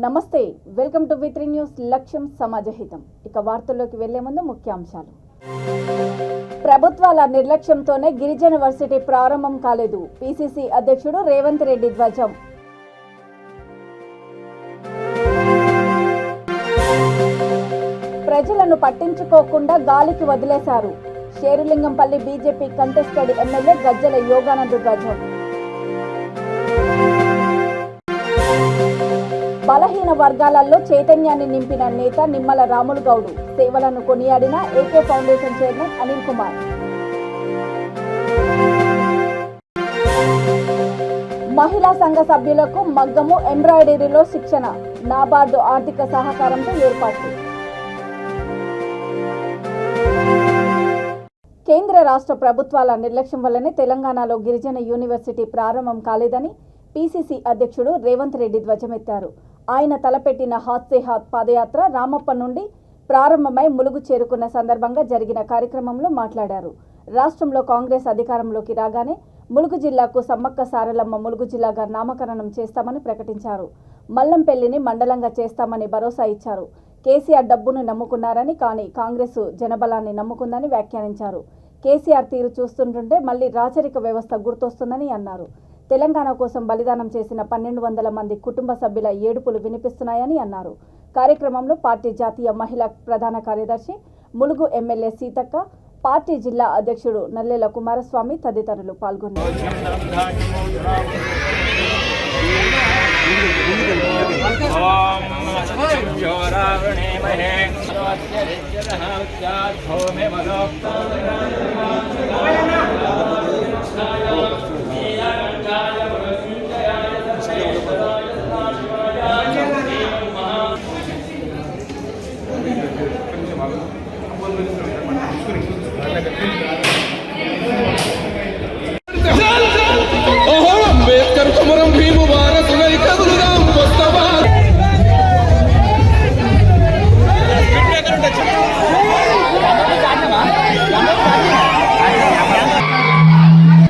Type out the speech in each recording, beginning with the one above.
నమస్తే, welcome to వి3 news. లక్ష్యం సమాజహితం. ఇక వార్తల్లోకి వెళ్లే ముందు ముఖ్యాంశాలు. ప్రభుత్వాల నిర్లక్ష్యంతోనే గిరిజన వర్సిటీ ప్రారంభం కాలేదు. పిసిసి అధ్యక్షుడు రేవంత్ రెడ్డి ధ్వజం. ప్రజలను పట్టించుకోకుండా గాలికి వదిలేశారు. Serilingampally BJP contested MLA Gajjala Yoganand ధ్వజం. బలహీన వర్గాలలో చైతన్యాన్ని నింపిన నేత నిమ్మల రాములు గౌడ్. సేవలను కొనియాడిన A K foundation chairman Anil Kumar. మహిళా సంఘ సభ్యులకు మగ్గము ఎంబ్రాయిడరీలో శిక్షణ. నాబార్డు ఆర్థిక సహకారంతో ఏర్పాటు. కేంద్ర రాష్ట్ర ప్రభుత్వాల నిర్లక్ష్యం వల్లనే తెలంగాణలో గిరిజన యూనివర్సిటీ ప్రారంభం కాలేదని పిసిసి అధ్యక్షుడు రేవంత్ రెడ్డి ధ్వజమెత్తారు. ఆయన తలపెట్టిన హాత్ సే హాత్ పాదయాత్ర రామప్ప నుండి ప్రారంభమై ములుగు చేరుకున్న సందర్భంగా జరిగిన కార్యక్రమంలో మాట్లాడారు. రాష్ట్రంలో కాంగ్రెస్ అధికారంలోకి రాగానే ములుగు జిల్లాకు సమ్మక్క సారలమ్మ ములుగు జిల్లాగా నామకరణం చేస్తామని ప్రకటించారు. మల్లంపల్లిని మండలంగా చేస్తామని భరోసా ఇచ్చారు. కేసీఆర్ డబ్బును నమ్ముకున్నారని, కానీ కాంగ్రెస్ జనబలాన్ని నమ్ముకుందని వ్యాఖ్యానించారు. కేసీఆర్ తీరు చూస్తుంటుంటే మళ్లీ రాచరిక వ్యవస్థ గుర్తొస్తుందని అన్నారు. తెలంగాణ కోసం బలిదానం చేసిన 1200 మంది కుటుంబ సభ్యుల ఏడుపులు వినిపిస్తున్నాయని అన్నారు. కార్యక్రమంలో పార్టీ జాతీయ మహిళా ప్రధాన కార్యదర్శి ములుగు ఎమ్మెల్యే సీతక్క, పార్టీ జిల్లా అధ్యక్షుడు నల్లెల కుమారస్వామి తదితరులు పాల్గొన్నారు.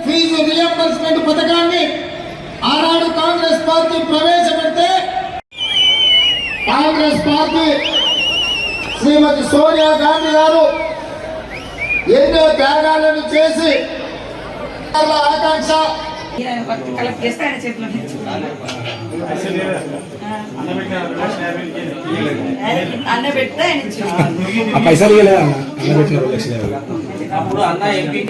ఫీజు రియంబర్స్మెంట్ పథకాన్ని ఆనాడు కాంగ్రెస్ పార్టీ ప్రవేశపెడితే కాంగ్రెస్ పార్టీ శ్రీమతి సోనియా గాంధీ గారు ఎన్నో త్యాగాలను చేసి ఆకాంక్ష పైసలు అప్పుడు అన్న ఎంపీ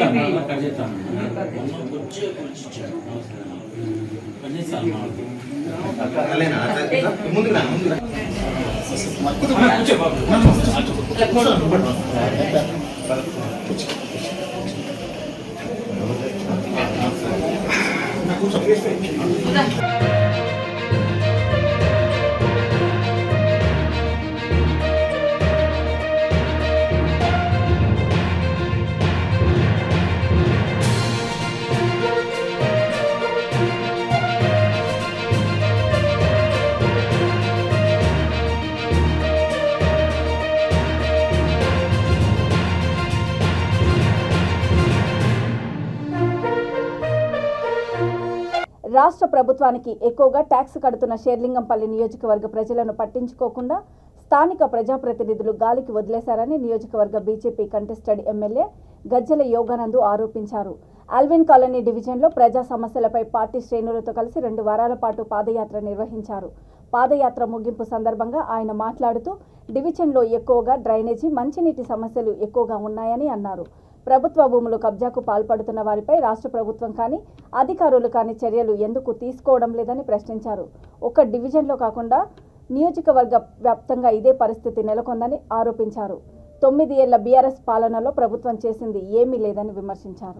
రాష్ట్ర ప్రభుత్వానికి ఎక్కువగా ట్యాక్స్ కడుతున్న శేర్లింగంపల్లి నియోజకవర్గ ప్రజలను పట్టించుకోకుండా స్థానిక ప్రజాప్రతినిధులు గాలికి వదిలేశారని నియోజకవర్గ BJP contested MLA Gajjala Yoganand ఆరోపించారు. ఆల్విన్ కాలనీ డివిజన్లో ప్రజా సమస్యలపై పార్టీ శ్రేణులతో కలిసి 2 వారాల పాటు పాదయాత్ర నిర్వహించారు. పాదయాత్ర ముగింపు సందర్భంగా ఆయన మాట్లాడుతూ డివిజన్లో ఎక్కువగా డ్రైనేజీ, మంచినీటి సమస్యలు ఎక్కువగా ఉన్నాయని అన్నారు. ప్రభుత్వ భూములు కబ్జాకు పాల్పడుతున్న వారిపై రాష్ట్ర ప్రభుత్వం కానీ అధికారులు కానీ చర్యలు ఎందుకు తీసుకోవడం లేదని ప్రశ్నించారు. ఒక్క డివిజన్లో కాకుండా నియోజకవర్గ వ్యాప్తంగా ఇదే పరిస్థితి నెలకొందని ఆరోపించారు. 9 ఏళ్ల బీఆర్ఎస్ పాలనలో ప్రభుత్వం చేసింది ఏమీ లేదని విమర్శించారు.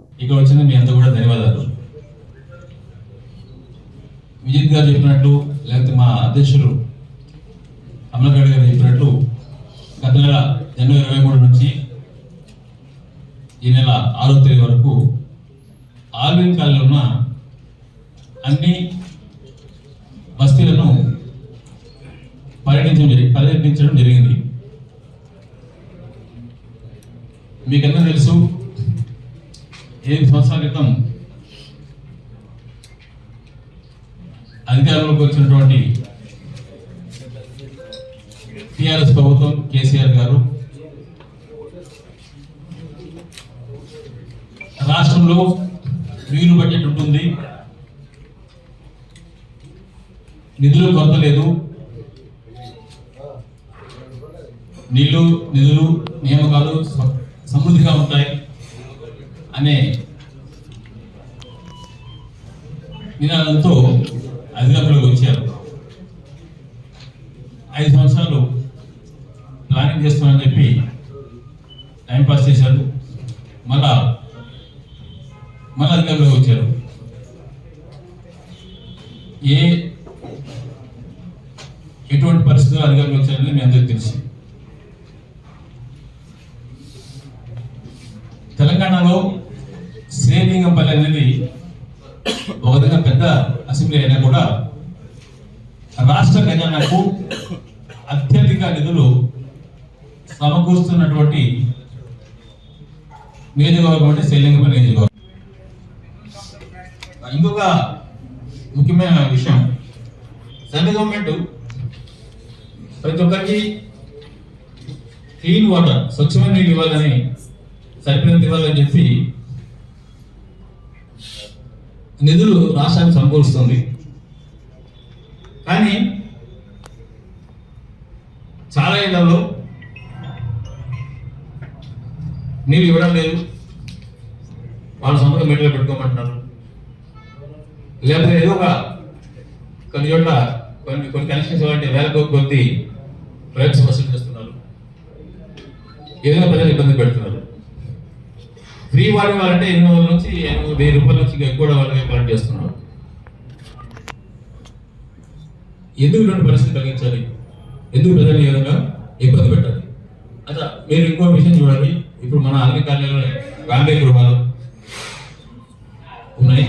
విజిత్ గారు చెప్పినట్టు, లేకపోతే మా అధ్యక్షులు అమలగడ్ గారు చెప్పినట్టు గత నెల జనవరి 23 నుంచి ఈ నెల 6వ తేదీ వరకు ఆల్విన్ కాలంలో ఉన్న అన్ని బస్తీలను పర్యటించడం జరిగింది. మీకందరూ తెలుసు, 7 సంవత్సరాల క్రితం అధికారంలోకి వచ్చినటువంటి టిఆర్ఎస్ ప్రభుత్వం కేసీఆర్ గారు రాష్ట్రంలో మిగులు బడ్జెట్ ఉంటుంది, నిధులు కొరత లేదు, నిధులు నియామకాలు సమృద్ధిగా ఉంటాయి అనే నినాదంతో అధికారంలోకి వచ్చారు. 5 సంవత్సరాలు ప్లానింగ్ చేస్తామని చెప్పి టైంపాస్ చేశారు. మళ్ళా అధికారంలోకి వచ్చారు. ఎటువంటి పరిస్థితుల్లో అధికారంలోకి వచ్చారని మీ అందరికీ తెలుసు. తెలంగాణలో శ్రీలింగంపల్లి అనేది ఒక విధంగా పెద్ద అసెంబ్లీ అయినా కూడా రాష్ట్ర ఖజానాకు అత్యధిక నిధులు సమకూరుస్తున్నటువంటి నియోజకవర్గం అంటే శ్రీలింగంపల్లి నియోజకవర్గం. ఇంకొక ముఖ్యమైన విషయం, సెంట్రల్ గవర్నమెంట్ ప్రతి ఒక్కరికి క్లీన్ వాటర్, స్వచ్ఛమైన నీళ్ళు ఇవ్వాలని, సరిపోయినంత ఇవ్వాలని చెప్పి నిధులు రాష్ట్రానికి సమకూరుస్తుంది. కానీ చాలా ఇళ్లలో నీళ్ళు ఇవ్వడం లేదు, వాళ్ళ సొంతంగా మీటర్లు పెట్టుకోమంటున్నారు. లేకపోతే ఏదో ఒక కొన్ని చోట్ల కొన్ని కనెక్షన్స్ ఇవ్వాలంటే వేల కొద్ది రైట్స్ వసూలు చేస్తున్నారు, ఏదైనా ప్రజలు ఇబ్బంది పెడుతున్నారు. ఫ్రీ వాటర్ ఇవ్వాలంటే 800 నుంచి 1000 రూపాయల నుంచి ఎక్కువ వాళ్ళకి ప్లాన్ చేస్తున్నారు. ఎందుకు ఇటువంటి పరిస్థితి కలిగించాలి? ఎందుకు ప్రజలు ఈ విధంగా ఇబ్బంది పెట్టాలి? అట్లా మీరు ఇంకో విషయం చూడాలి. ఇప్పుడు మన అన్ని కాలనీలో ఫ్యామిలీ గృహాలు ఉన్నాయి.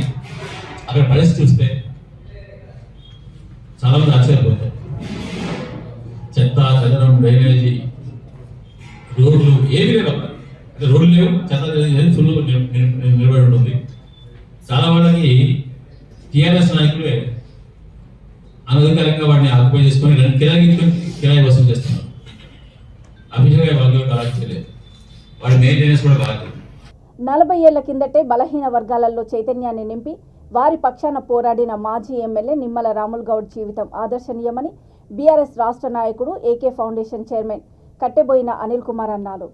అక్కడ పరిస్థితి చూస్తే చాలా మంది ఆశ్చర్యపోతారు. చెత్త చెదరం, డ్రైనేజీ, రోడ్లు ఏమీ లేవు. అంటే రోడ్లు లేవు, చెత్త ఫుల్ నిలబడి ఉంటుంది. చాలా వాళ్ళకి టీఆర్ఎస్ నాయకులే అనధికారంగా వాడిని ఆక్యుపై చేసుకొని కిరాయి వసూలు చేస్తున్నారు. అభిషేక వాళ్ళు కలెక్ట్ చేయలేదు, వాడి మెయింటెనెన్స్ కూడా కాదు. 40 ఏళ్ల కిందటే బలహీన వర్గాలలో చైతన్యాన్ని నింపి వారి పక్షాన పోరాడిన మాజీ ఎమ్మెల్యే నిమ్మల రాములు గౌడ్ జీవితం ఆదర్శనీయమని బీఆర్ఎస్ రాష్ట్ర నాయకుడు A K foundation chairman Katteboina Anil Kumar అన్నారు.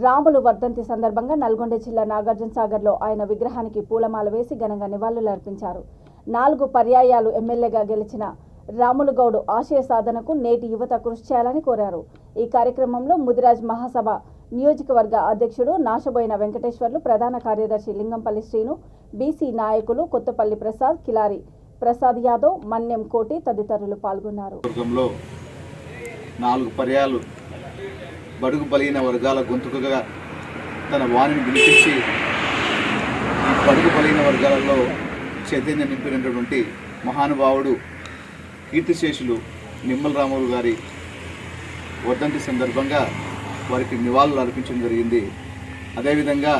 రాములు వర్ధంతి సందర్భంగా నల్గొండ జిల్లా నాగార్జునసాగర్లో ఆయన విగ్రహానికి పూలమాల వేసి ఘనంగా నివాళులర్పించారు. 4 పర్యాయాలు ఎమ్మెల్యేగా గెలిచిన రాములు గౌడ్ ఆశయ సాధనకు నేటి యువత కృషి చేయాలని కోరారు. ఈ కార్యక్రమంలో ముదిరాజ్ మహాసభ నియోజకవర్గ అధ్యక్షుడు నాశబోయిన వెంకటేశ్వర్లు, ప్రధాన కార్యదర్శి లింగంపల్లి శ్రీను, బీసీ నాయకులు కొత్తపల్లి ప్రసాద్, కిలారి ప్రసాద్ యాదవ్, మన్యం కోటి తదితరులు పాల్గొన్నారు. 4 పర్యాలు బడుగు బలహీన వర్గాల గొంతుకగా తన వాణిని వినిపించి ఈ బడుగు బలహీన వర్గాలలో చైతన్యం నింపినటువంటి మహానుభావుడు కీర్తిశేషులు నిమ్మల రాములు గారి వర్ధంతి సందర్భంగా వారికి నివాళులు అర్పించడం జరిగింది. అదేవిధంగా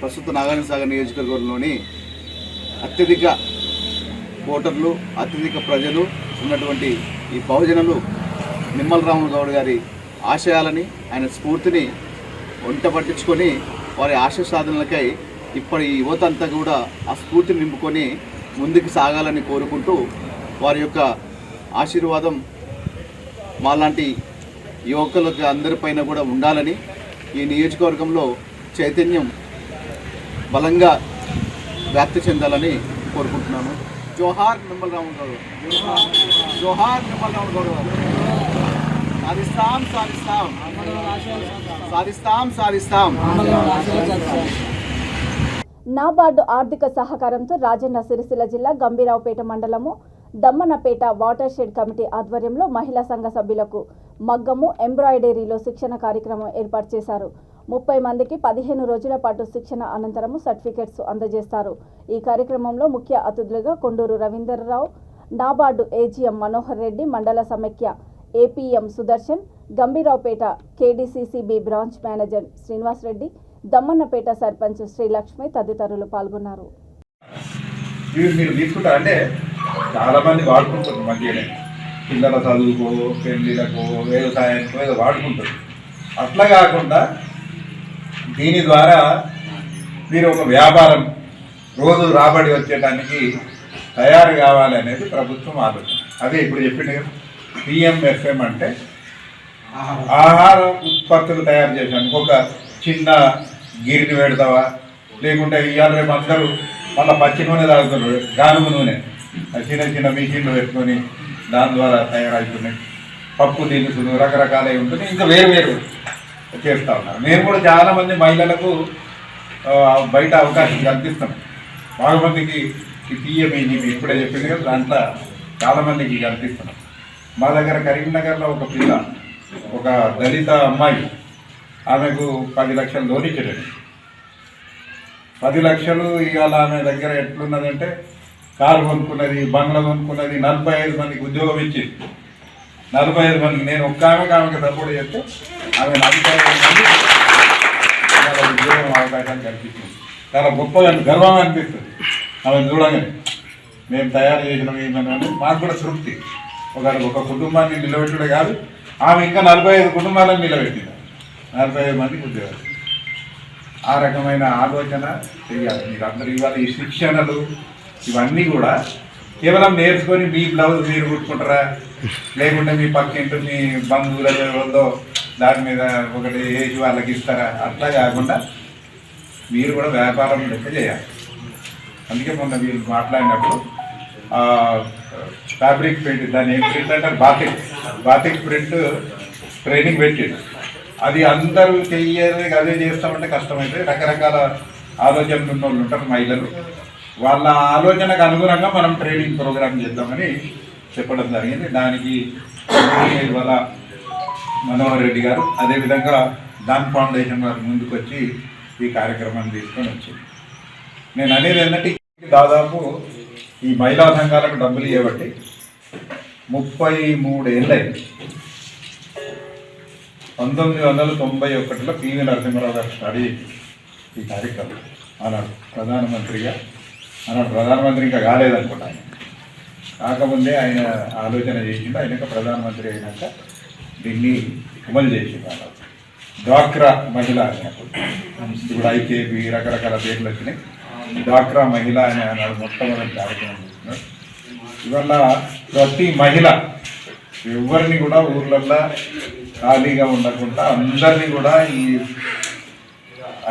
ప్రస్తుత నాగార్జునసాగర్ నియోజకవర్గంలోని అత్యధిక ఓటర్లు, అత్యధిక ప్రజలు ఉన్నటువంటి ఈ బహుజనులు నిమ్మల రాములు గౌడ్ గారి ఆశయాలని, ఆయన స్ఫూర్తిని వంట పట్టించుకొని వారి ఆశయ సాధనలకై ఇప్పటి ఈ యువత అంతా కూడా ఆ స్ఫూర్తిని నింపుకొని ముందుకు సాగాలని కోరుకుంటూ వారి యొక్క ఆశీర్వాదం మాలాంటి యువకులకు అందరిపైన కూడా ఉండాలని, ఈ నియోజకవర్గంలో చైతన్యం బలంగా వ్యాప్తి చెందాలని కోరుకుంటున్నాను. జోహార్ నిమ్మల రాములు గౌడ్, జోహార్ నిమ్మల రాములు గౌడ్ గారు. సాధిస్తాం సాధిస్తాం సాధిస్తాం సాధిస్తాం. నాబార్డు ఆర్థిక సహకారంతో రాజన్న సిరిసిల్ల జిల్లా గంభీరావుపేట మండలము దమ్మన్నపేట వాటర్ షెడ్ కమిటీ ఆధ్వర్యంలో మహిళా సంఘ సభ్యులకు మగ్గము, ఎంబ్రాయిడరీలో శిక్షణ కార్యక్రమం ఏర్పాటు చేశారు. 30 మందికి 15 రోజుల పాటు శిక్షణ అనంతరము సర్టిఫికెట్స్ అందజేస్తారు. ఈ కార్యక్రమంలో ముఖ్య అతిథులుగా కొండూరు రవీందర్రావు, నాబార్డు ఏజీఎం మనోహర్ రెడ్డి, మండల సమైక్య APM Sudarshan, Gambhiraopet KDCCB branch manager Srinivas Reddy, Dammannapeta sarpanch Srilakshmi తదితరులు పాల్గొన్నారు. మీరు తీసుకుంటారంటే చాలా మంది వాడుకుంటారు మధ్యనే పిల్లల చదువుకో, పెళ్ళిళ్ళకో, వ్యవసాయానికో ఏదో వాడుకుంటారు. అట్లా కాకుండా దీని ద్వారా మీరు ఒక వ్యాపారం రోజు రాబడి వచ్చేటానికి తయారు కావాలి అనేది ప్రభుత్వం ఆలోచన. అదే ఇప్పుడు చెప్పింది కదా, పిఎంఎఫ్ఎం అంటే ఆహార ఉత్పత్తులు తయారు చేసాను. ఒక చిన్న గిరిని పెడతావా, లేకుంటే ఇవాళ రేపు అందరూ మళ్ళీ పచ్చి నూనె తాగుతున్నారు, గానుగు నూనె, చిన్న చిన్న మిషన్లు పెట్టుకొని దాని ద్వారా తయారవుతున్నాయి. పప్పు దినుసులు రకరకాలవి ఉంటుంది, ఇంకా వేరు వేరు చేస్తూ ఉన్నారు. మేము కూడా చాలామంది మహిళలకు బయట అవకాశం కల్పిస్తాం. బాగా మందికి ఈ పిఎంఈ ఇప్పుడే చెప్పింది కదా, దాంట్లో చాలామందికి కల్పిస్తున్నాం. మా దగ్గర కరీంనగర్లో ఒక పిల్ల, ఒక దళిత అమ్మాయి, ఆమెకు 10 లక్షలు లోన్ ఇచ్చారండి. 10 లక్షలు ఇవాళ ఆమె దగ్గర ఎట్లున్నదంటే కారు కొనుక్కున్నది, బంగ్లా కొనుక్కున్నది, 45 మందికి ఉద్యోగం ఇచ్చింది. 45 మందికి నేను ఆమెకి సపోర్ట్ చేస్తే ఆమె 45 మంది ఉద్యోగం అవకాశాలు కల్పించింది. చాలా గొప్పగా గర్వంగా అనిపిస్తుంది ఆమె చూడగానే. మేము తయారు చేసినాం ఏమన్నా మాకు కూడా తృప్తి. ఒక కుటుంబాన్ని నిలబెట్టడే కాదు, ఆమె ఇంకా 45 కుటుంబాలను నిలబెట్టింది, 45 మందికి ఉద్యోగాలు. ఆ రకమైన ఆలోచన చేయాలి మీరు అందరూ. ఇవాళ ఈ శిక్షణలు ఇవన్నీ కూడా కేవలం నేర్చుకొని మీ బ్లౌజ్ మీరు కుట్టుకుంటారా, లేకుంటే మీ పక్కింటి మీ బంధువులలో దాని మీద ఒకటి వేసి వాళ్ళకి ఇస్తారా, అట్లా కాకుండా మీరు కూడా వ్యాపారం లెక్క చేయాలి. అందుకే మొన్న మీరు మాట్లాడినప్పుడు ఫ్యాబ్రిక్ ప్రింట్, దాన్ని ఏం ప్రింట్ అంటే బాతిక్ ప్రింట్ ట్రైనింగ్ పెట్టిండు. అది అందరూ చెయ్యాలి, అదే చేస్తామంటే కష్టమైతే రకరకాల ఆలోచనలు ఉన్న వాళ్ళు ఉంటారు మహిళలు. వాళ్ళ ఆలోచనకు అనుగుణంగా మనం ట్రైనింగ్ ప్రోగ్రామ్ చేద్దామని చెప్పడం జరిగింది. దానికి ఇవాళ మనోహర్ రెడ్డి గారు, అదేవిధంగా దాన్ ఫౌండేషన్ వారు ముందుకు వచ్చి ఈ కార్యక్రమాన్ని తీసుకొని వచ్చింది. నేను అనేది ఏంటంటే దాదాపు ఈ మహిళా సంఘాలకు డబ్బులు ఇవ్వబట్టి 33 ఏళ్ళైంది. 1991లో పివి నరసింహారావు గారు స్టార్ట్ చేసి ఈ కార్యక్రమం ఆనాడు ప్రధానమంత్రి ఇంకా కాలేదనుకుంటా. ఆయన కాకముందే ఆయన ఆలోచన చేసిండు. ఆయన ప్రధానమంత్రి అయినాక దీన్ని అమలు చేసిండు. డ్వాక్రా మహిళ అయినప్పుడు, ఇప్పుడు ఐకేపీ రకరకాల పేర్లు వచ్చినాయి. డ్వాక్రా మహిళ అని ఆనాడు మొట్టమొదటి కార్యక్రమం చేస్తున్నాడు. ఇవల్ల ప్రతి మహిళ ఎవరిని కూడా ఊర్లల్లో ఖాళీగా ఉండకుండా అందరినీ కూడా ఈ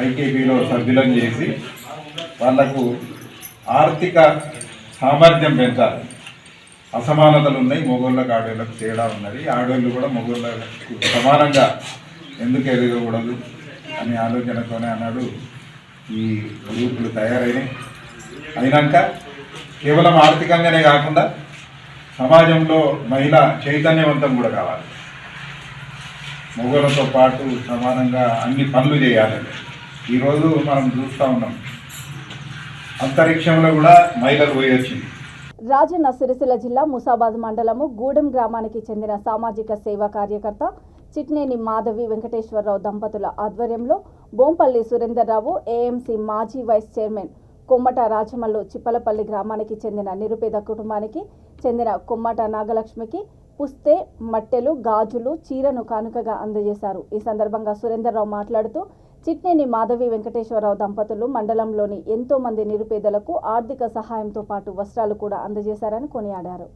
ఐకేపీలో సభ్యులను చేసి వాళ్లకు ఆర్థిక సామర్థ్యం పెంచాలి. అసమానతలు ఉన్నాయి, మగోళ్ళకు ఆడవాళ్ళకు తేడా ఉన్నది. ఆడవాళ్ళు కూడా మగోళ్ళకు సమానంగా ఎందుకు ఎదగకూడదు అనే ఆలోచనతోనే అన్నాడు ఈ గ్రూపులు అయినాక కేవలం ఆర్థికంగానే కాకుండా సమాజంలో మహిళ చైతన్యవంతం కూడా కావాలి. మగవాళ్ళతో పాటు సమానంగా అన్ని పనులు చేయాలి. ఈరోజు మనం చూస్తూ ఉన్నాం, అంతరిక్షంలో కూడా మహిళలు పోయి వచ్చింది. రాజన్న సిరిసిల్ల జిల్లా ముసాబాద్ మండలము గూడెం గ్రామానికి చెందిన సామాజిక సేవా కార్యకర్త చిట్నేని మాధవి వెంకటేశ్వరరావు దంపతుల ఆధ్వర్యంలో బోంపల్లి సురేందర్రావు, ఏఎంసీ మాజీ వైస్ చైర్మన్ కొమ్మట రాజమల్లు చిప్పలపల్లి గ్రామానికి చెందిన నిరుపేద కుటుంబానికి చెందిన కొమ్మట నాగలక్ష్మికి పుస్తే, మట్టెలు, గాజులు, చీరను కానుకగా అందజేశారు. ఈ సందర్భంగా సురేందర్రావు మాట్లాడుతూ చిట్నేని మాధవి వెంకటేశ్వరరావు దంపతులు మండలంలోని ఎంతో మంది నిరుపేదలకు ఆర్థిక సహాయంతో పాటు వస్త్రాలు కూడా అందజేశారని కొనియాడారు.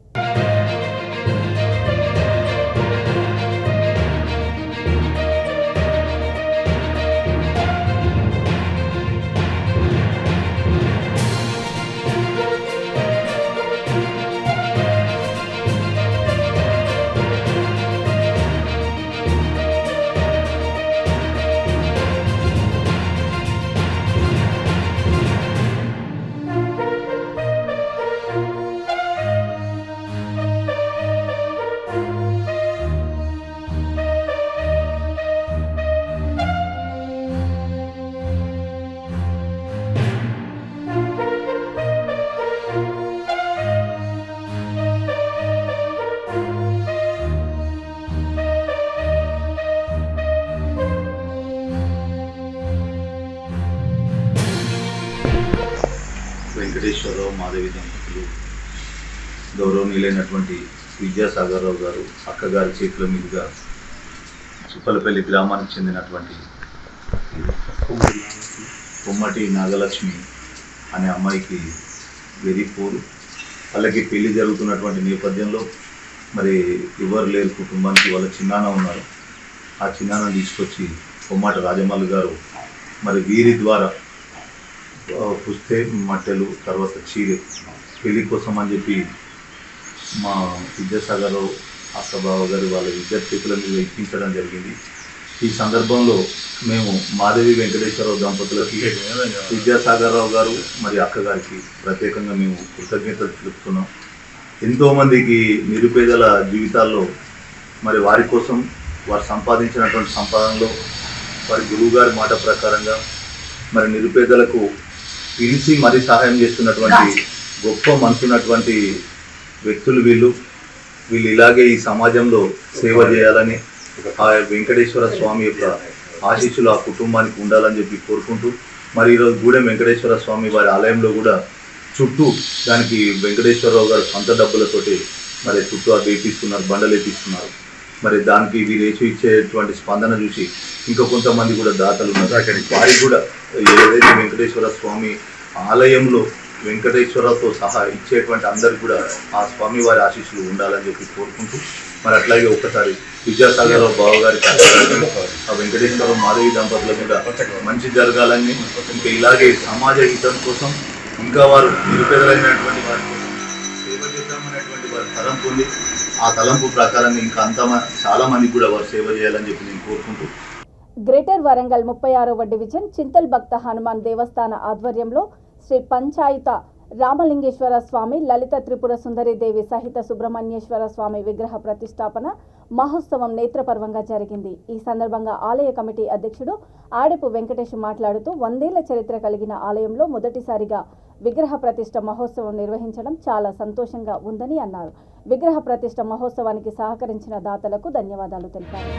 వెంకటేశ్వరరావు మాధవి దంపతులు గౌరవనీయులైనటువంటి శ్రీ విద్యాసాగరరావు గారు అక్కగారి చేతుల మీదుగా చుప్పలపల్లి గ్రామానికి చెందినటువంటి కొమ్మటి నాగలక్ష్మి అనే అమ్మాయికి వెరీ పూర్, వాళ్ళకి పెళ్లి జరుగుతున్నటువంటి నేపథ్యంలో మరి ఎవరు లేరు కుటుంబానికి, వాళ్ళ చిన్నాన్న ఉన్నారు. ఆ చిన్నాన్న తీసుకొచ్చి కొమ్మటి రాజమల్లి గారు మరి వీరి ద్వారా పుస్తే మట్టెలు తర్వాత చీరె పెళ్లి కోసం అని చెప్పి మా విద్యాసాగరరావు అక్క బావ గారు వాళ్ళ ఇద్దరు చేతుల మీద ఇప్పించడం జరిగింది. ఈ సందర్భంలో మేము మాధవి వెంకటేశ్వరరావు దంపతులకి విద్యాసాగరరావు గారు మరి అక్కగారికి ప్రత్యేకంగా మేము కృతజ్ఞతలు తెలుపుతున్నాం. ఎంతోమందికి నిరుపేదల జీవితాల్లో మరి వారి కోసం వారు సంపాదించినటువంటి సంపాదనలో వారి గురువుగారి మాట ప్రకారంగా మరి నిరుపేదలకు పిలిచి మరీ సహాయం చేస్తున్నటువంటి గొప్ప మనసున్నటువంటి వ్యక్తులు వీళ్ళు ఇలాగే ఈ సమాజంలో సేవ చేయాలని ఆ వెంకటేశ్వర స్వామి యొక్క ఆశీస్సులు ఆ కుటుంబానికి ఉండాలని చెప్పి కోరుకుంటూ మరి ఈరోజు గూడెం వెంకటేశ్వర స్వామి వారి ఆలయంలో కూడా చుట్టూ దానికి వెంకటేశ్వరరావు గారు సొంత డబ్బులతోటి మరి చుట్టూ అది వేపిస్తున్నారు, బండలు వేపిస్తున్నారు. మరి దానికి వీరు ఇచ్చేటువంటి స్పందన చూసి ఇంకా కొంతమంది కూడా దాతలు ఉన్నారు. వారికి కూడా ఏదైతే వెంకటేశ్వర స్వామి ఆలయంలో వెంకటేశ్వరతో సహా ఇచ్చేటువంటి అందరికి కూడా ఆ స్వామి వారి ఆశీస్సులు ఉండాలని చెప్పి కోరుకుంటూ మరి అట్లాగే ఒక్కసారి విద్యాసాగరరావు బావగారికి ఆ వెంకటేశ్వరరావు మాధవి దంపతులకు కూడా మంచి జరగాలని, ఇంకా ఇలాగే సమాజ హితం కోసం ఇంకా వారు నిరుపేదలైనటువంటి వారి కోసం సేవ చేద్దామనేటువంటి వారి తలంపు ఉంది. ఆ తలంపు ప్రకారంగా ఇంకా చాలా మందికి కూడా వారు సేవ చేయాలని చెప్పి నేను కోరుకుంటూ గ్రేటర్ వరంగల్ 36వ డివిజన్ చింతల్ భక్త హనుమాన్ దేవస్థాన ఆధ్వర్యంలో శ్రీ పంచాయత రామలింగేశ్వర స్వామి, లలిత త్రిపుర సుందరి దేవి సహిత సుబ్రహ్మణ్యేశ్వర స్వామి విగ్రహ ప్రతిష్టాపన మహోత్సవం నేత్రపర్వంగా జరిగింది. ఈ సందర్భంగా ఆలయ కమిటీ అధ్యక్షుడు ఆడెపు వెంకటేష్ మాట్లాడుతూ 100 ఏళ్ల చరిత్ర కలిగిన ఆలయంలో మొదటిసారిగా విగ్రహ ప్రతిష్ఠ మహోత్సవం నిర్వహించడం చాలా సంతోషంగా ఉందని అన్నారు. విగ్రహ ప్రతిష్ఠ మహోత్సవానికి సహకరించిన దాతలకు ధన్యవాదాలు తెలిపారు.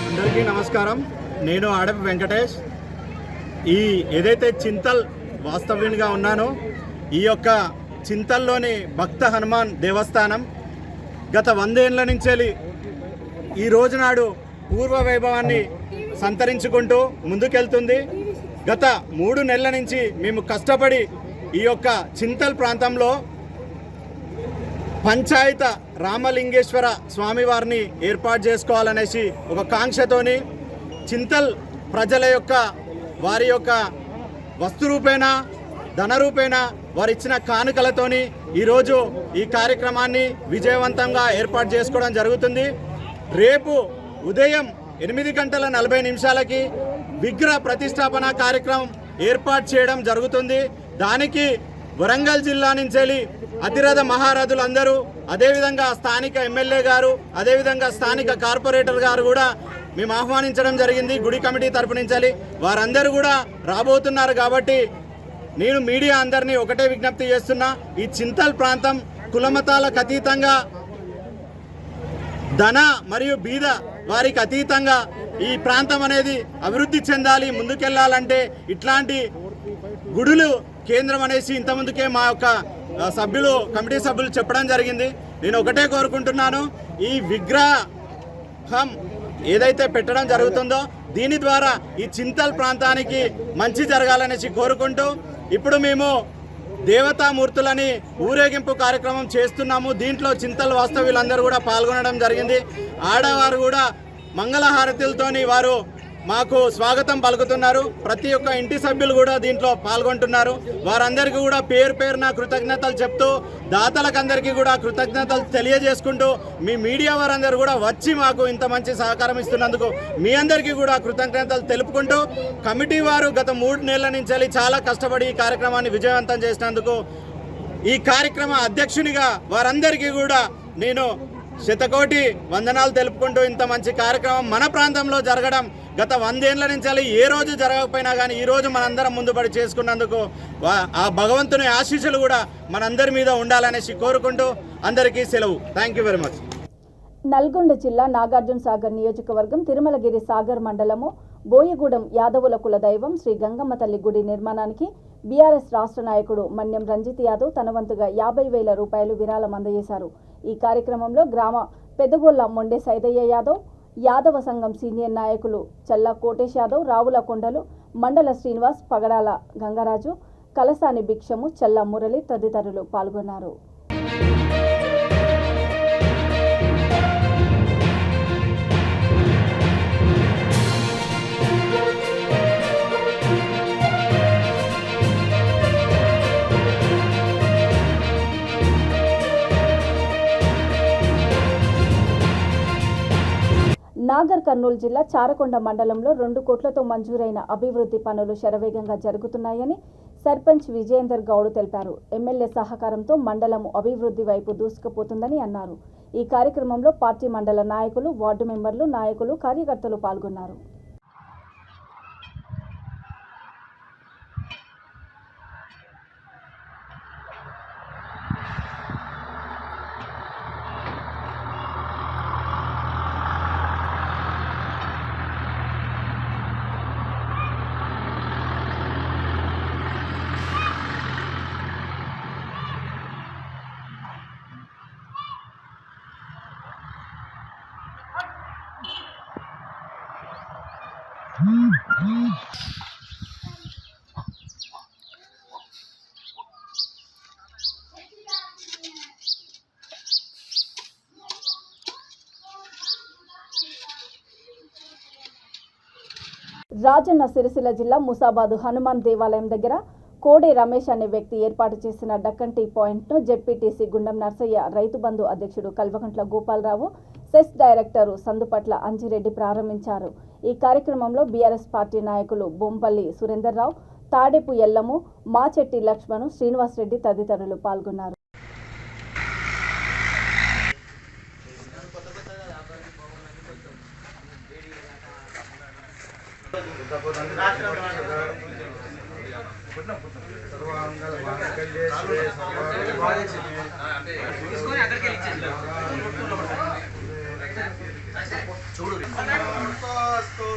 అందరికీ నమస్కారం. నేను ఆడపు వెంకటేష్. ఏదైతే చింతల్ వాస్తవ్యునిగా ఉన్నానో ఈ యొక్క చింతల్లోని భక్త హనుమాన్ దేవస్థానం గత 100 ఏళ్ల నుంచి ఈ రోజునాడు పూర్వ వైభవాన్ని సంతరించుకుంటూ ముందుకెళ్తుంది. గత 3 నెలల నుంచి మేము కష్టపడి ఈ యొక్క చింతల్ ప్రాంతంలో పంచాయత రామలింగేశ్వర స్వామివారిని ఏర్పాటు చేసుకోవాలనేసి ఒక కాంక్షతోని చింతల్ ప్రజల యొక్క వారి యొక్క వస్తు రూపేణ ధన రూపేణ వారిచ్చిన కానుకలతోని ఈరోజు ఈ కార్యక్రమాన్ని విజయవంతంగా ఏర్పాటు చేసుకోవడం జరుగుతుంది. రేపు ఉదయం 8:40 విగ్రహ ప్రతిష్టాపన కార్యక్రమం ఏర్పాటు చేయడం జరుగుతుంది. దానికి వరంగల్ జిల్లా నుంచి అతిరథ మహారథులందరూ, అదేవిధంగా స్థానిక ఎమ్మెల్యే గారు, అదేవిధంగా స్థానిక కార్పొరేటర్ గారు కూడా మేము ఆహ్వానించడం జరిగింది. గుడి కమిటీ తరపు నుంచి వారందరూ కూడా రాబోతున్నారు. కాబట్టి నేను మీడియా అందరినీ ఒకటే విజ్ఞప్తి చేస్తున్నా, ఈ చింతల్ ప్రాంతం కులమతాలకు అతీతంగా, ధన మరియు బీద వారికి అతీతంగా ఈ ప్రాంతం అనేది అభివృద్ధి చెందాలి, ముందుకెళ్లాలంటే ఇట్లాంటి గుడులు కేంద్రం అనేసి ఇంతకుముందుకే మా యొక్క కమిటీ సభ్యులు చెప్పడం జరిగింది. నేను ఒకటే కోరుకుంటున్నాను, ఈ విగ్రహం ఏదైతే పెట్టడం జరుగుతుందో దీని ద్వారా ఈ చింతల్ ప్రాంతానికి మంచి జరగాలనేసి కోరుకుంటూ ఇప్పుడు మేము దేవతామూర్తులని ఊరేగింపు కార్యక్రమం చేస్తున్నాము. దీంట్లో చింతల్ వాస్తవ్యులందరూ కూడా పాల్గొనడం జరిగింది. ఆడవారు కూడా మంగళహారతులతోని వారు మాకు స్వాగతం పలుకుతున్నారు. ప్రతి ఒక్క ఇంటి సభ్యులు కూడా దీంట్లో పాల్గొంటున్నారు. వారందరికీ కూడా పేరు పేరున కృతజ్ఞతలు చెప్తూ, దాతలకందరికీ కూడా కృతజ్ఞతలు తెలియజేసుకుంటూ, మీ మీడియా వారందరూ కూడా వచ్చి మాకు ఇంత మంచి సహకారం ఇస్తున్నందుకు మీ అందరికీ కూడా కృతజ్ఞతలు తెలుపుకుంటూ, కమిటీ వారు గత 3 నెలల నుంచి చాలా కష్టపడి ఈ కార్యక్రమాన్ని విజయవంతం చేసినందుకు ఈ కార్యక్రమ అధ్యక్షునిగా వారందరికీ కూడా నేను శతకోటి వందనాలు తెలుపుకుంటూ, ఇంత మంచి కార్యక్రమం మన ప్రాంతంలో జరగడం గత 100 ఏళ్ల నుంచి ఏ రోజు జరగకపోయినా కానీ ఈ రోజు మనందరం ముందుపడి చేసుకున్నందుకు ఆ భగవంతుని ఆశీస్సులు కూడా మనందరి మీద ఉండాలనేసి కోరుకుంటూ అందరికీ సెలవు. Thank you very much. Nalgonda జిల్లా నాగార్జున సాగర్ నియోజకవర్గం తిరుమలగిరి సాగర్ మండలము బోయగూడెం యాదవుల కుల దైవం శ్రీ గంగమ్మ తల్లి గుడి నిర్మాణానికి బీఆర్ఎస్ రాష్ట్ర నాయకుడు మన్యం రంజిత్ యాదవ్ తన వంతుగా 50,000 రూపాయలు విరాళం అందజేశారు. ఈ కార్యక్రమంలో గ్రామ పెద్దగొల్ల మొండె సైదయ్య యాదవ్, యాదవ సంఘం సీనియర్ నాయకులు చల్లా కోటేష్ యాదవ్, రావుల కొండలు, మండల శ్రీనివాస్, పగడాల గంగరాజు, కలసాని భిక్షము, చల్లా మురళి తదితరులు పాల్గొన్నారు. నాగర్ కర్నూలు జిల్లా చారకొండ మండలంలో 2 కోట్లతో మంజూరైన అభివృద్ధి పనులు శరవేగంగా జరుగుతున్నాయని సర్పంచ్ విజయేందర్ గౌడ్ తెలిపారు. ఎమ్మెల్యే సహకారంతో మండలం అభివృద్ధి వైపు దూసుకుపోతుందని అన్నారు. ఈ కార్యక్రమంలో పార్టీ మండల నాయకులు, వార్డు మెంబర్లు, నాయకులు, కార్యకర్తలు పాల్గొన్నారు. రాజన్న సిరిసిల్ల జిల్లా ముసాబాదు హనుమాన్ దేవాలయం దగ్గర కోడే రమేష్ అనే వ్యక్తి ఏర్పాటు చేసిన డక్కన్ టీ పాయింట్ను జెడ్పీటీసీ గుండం నర్సయ్య, రైతు బంధు అధ్యక్షుడు కల్వకుంట్ల గోపాలరావు, సెస్ డైరెక్టరు సందుపట్ల అంజిరెడ్డి ప్రారంభించారు. ఈ కార్యక్రమంలో బీఆర్ఎస్ పార్టీ నాయకులు బొంపల్లి సురేందర్రావు, తాడేపు ఎల్లము, మాచెట్టి లక్ష్మణు, శ్రీనివాసరెడ్డి తదితరులు పాల్గొన్నారు.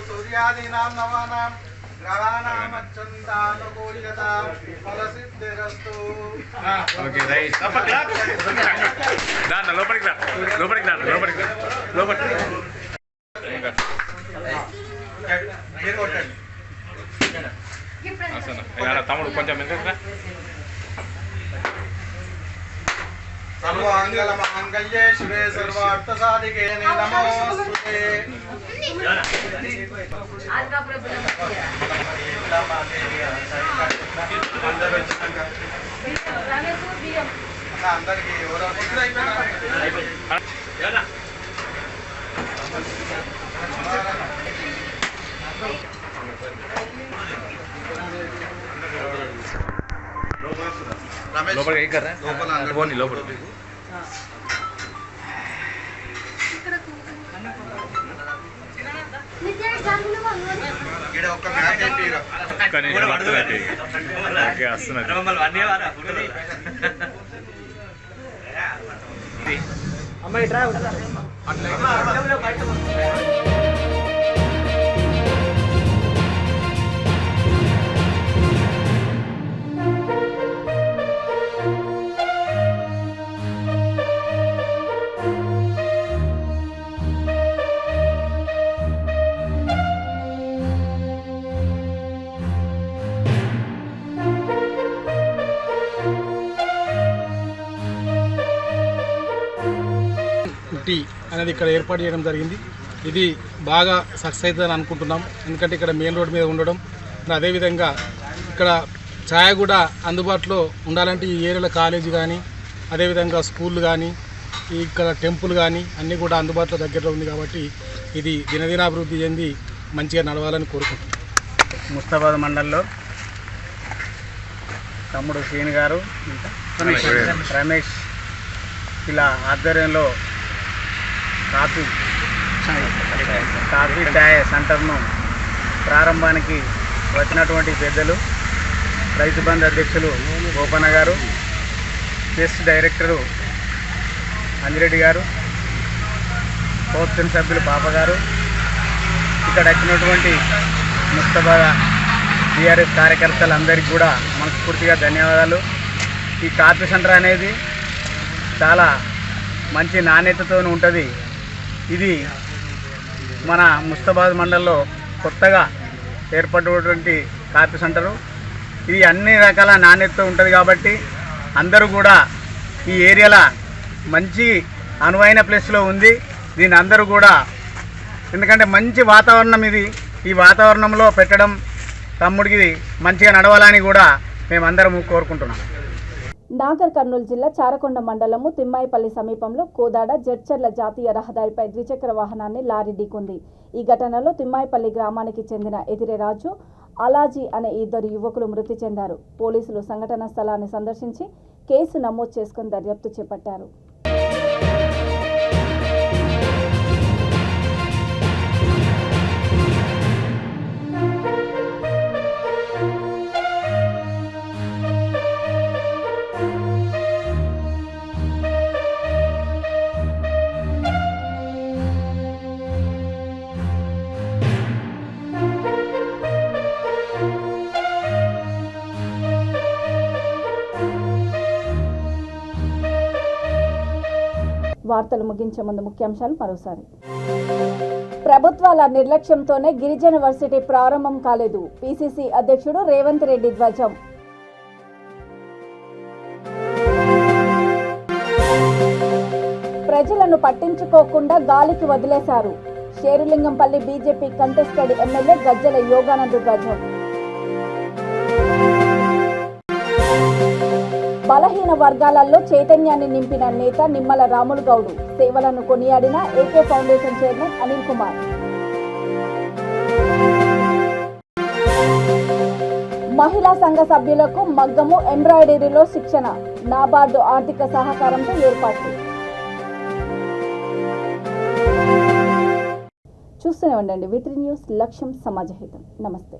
సూర్యాదీనాం నవానాం గ్రహాణాం అత్యంతానుకూల్యతా ఫలసిద్ధిరస్తు. Okay right. దాన్న లోపలికి రా, లోపలికి రా, లోపలికి రా, లోపలికి మీరు కొట్టండి. తమ్ముడు కొంచెం ఎందుకు రా. సర్వాంగళ మాంగళ్యే శివే సర్వార్థ సాధికే నమోస్తుతే. అందరికి లోపలికి ఎక్కరా, పోనీ లోపల. అమ్మాయి డ్రైవ్ టీ అనేది ఇక్కడ ఏర్పాటు చేయడం జరిగింది. ఇది బాగా సక్సెస్ అవుతుందని అనుకుంటున్నాం. ఎందుకంటే ఇక్కడ మెయిన్ రోడ్ మీద ఉండడం, అదేవిధంగా ఇక్కడ ఛాయ కూడా అందుబాటులో ఉండాలంటే ఈ ఏరియాలో కాలేజీ కానీ, అదేవిధంగా స్కూళ్ళు కానీ, ఇక్కడ టెంపుల్ కానీ అన్నీ కూడా అందుబాటులో దగ్గరలో ఉంది. కాబట్టి ఇది దినదినాభివృద్ధి చెంది మంచిగా నడవాలని కోరుకుంటున్నాం. ముస్తాబాద్ మండలంలో తమ్ముడు శ్రీని గారు, రమేష్ ఇలా ఆధ్వర్యంలో కాఫీ ఛాయ్ సెంటర్ను ప్రారంభానికి వచ్చినటువంటి పెద్దలు, రైతు బంధు అధ్యక్షులు గోపన్న గారు, గెస్ట్ డైరెక్టరు అంజిరెడ్డి గారు, కౌన్సిల్ సభ్యులు పాప గారు, ఇక్కడ వచ్చినటువంటి ముస్తాబాద్ టీఆర్ఎస్ కార్యకర్తలందరికీ కూడా మనస్ఫూర్తిగా ధన్యవాదాలు. ఈ కాఫీ సెంటర్ అనేది చాలా మంచి నాణ్యతతో ఉంటుంది. ఇది మన ముస్తాబాద్ మండలంలో కొత్తగా ఏర్పడినటువంటి కాఫీ సెంటరు. ఇది అన్ని రకాల నాణ్యతతో ఉంటుంది కాబట్టి అందరూ కూడా ఈ ఏరియాలో మంచి అనువైన ప్లేస్లో ఉంది. దీన్ని అందరూ కూడా, ఎందుకంటే మంచి వాతావరణం ఇది, ఈ వాతావరణంలో పెట్టడం తమ్ముడికి మంచిగా నడవాలని కూడా మేమందరం కోరుకుంటున్నాం. నాగర్ కర్నూలు జిల్లా చారకొండ మండలము తిమ్మాయిపల్లి సమీపంలో కోదాడ జడ్చర్ల జాతీయ రహదారిపై ద్విచక్ర వాహనాన్ని లారీ ఢీకొంది. ఈ ఘటనలో తిమ్మాయిపల్లి గ్రామానికి చెందిన ఎదిరే రాజు, అలాజీ అనే ఇద్దరు యువకులు మృతి చెందారు. పోలీసులు సంఘటనా స్థలాన్ని సందర్శించి కేసు నమోదు చేసుకుని దర్యాప్తు చేపట్టారు. వార్తలు ముగించే ముందు ముఖ్యాంశాలు మరోసారి. ప్రభుత్వాల నిర్లక్ష్యంతోనే గిరిజన వర్సిటీ ప్రారంభం కాలేదు. పీసీసీ అధ్యక్షుడు రేవంత్ రెడ్డి ధ్వజం. ప్రజలను పట్టించుకోకుండా గాలికి వదిలేశారు. షేరులింగంపల్లి BJP contested MLA Gajjala Yoganand ధ్వజం. బలహీన వర్గాలలో చైతన్యాన్ని నింపిన నేత నిమ్మల రాములు గౌడ్. సేవలను కొనియాడిన A K foundation chairman Anil Kumar. మహిళా సంఘ సభ్యులకు మగ్గము ఎంబ్రాయిడరీలో శిక్షణ. నాబార్డు ఆర్థిక సహకారంతో ఏర్పాటు. చూస్తూనే ఉండండి V3 న్యూస్, లక్ష్యం సమాజహితం. నమస్తే.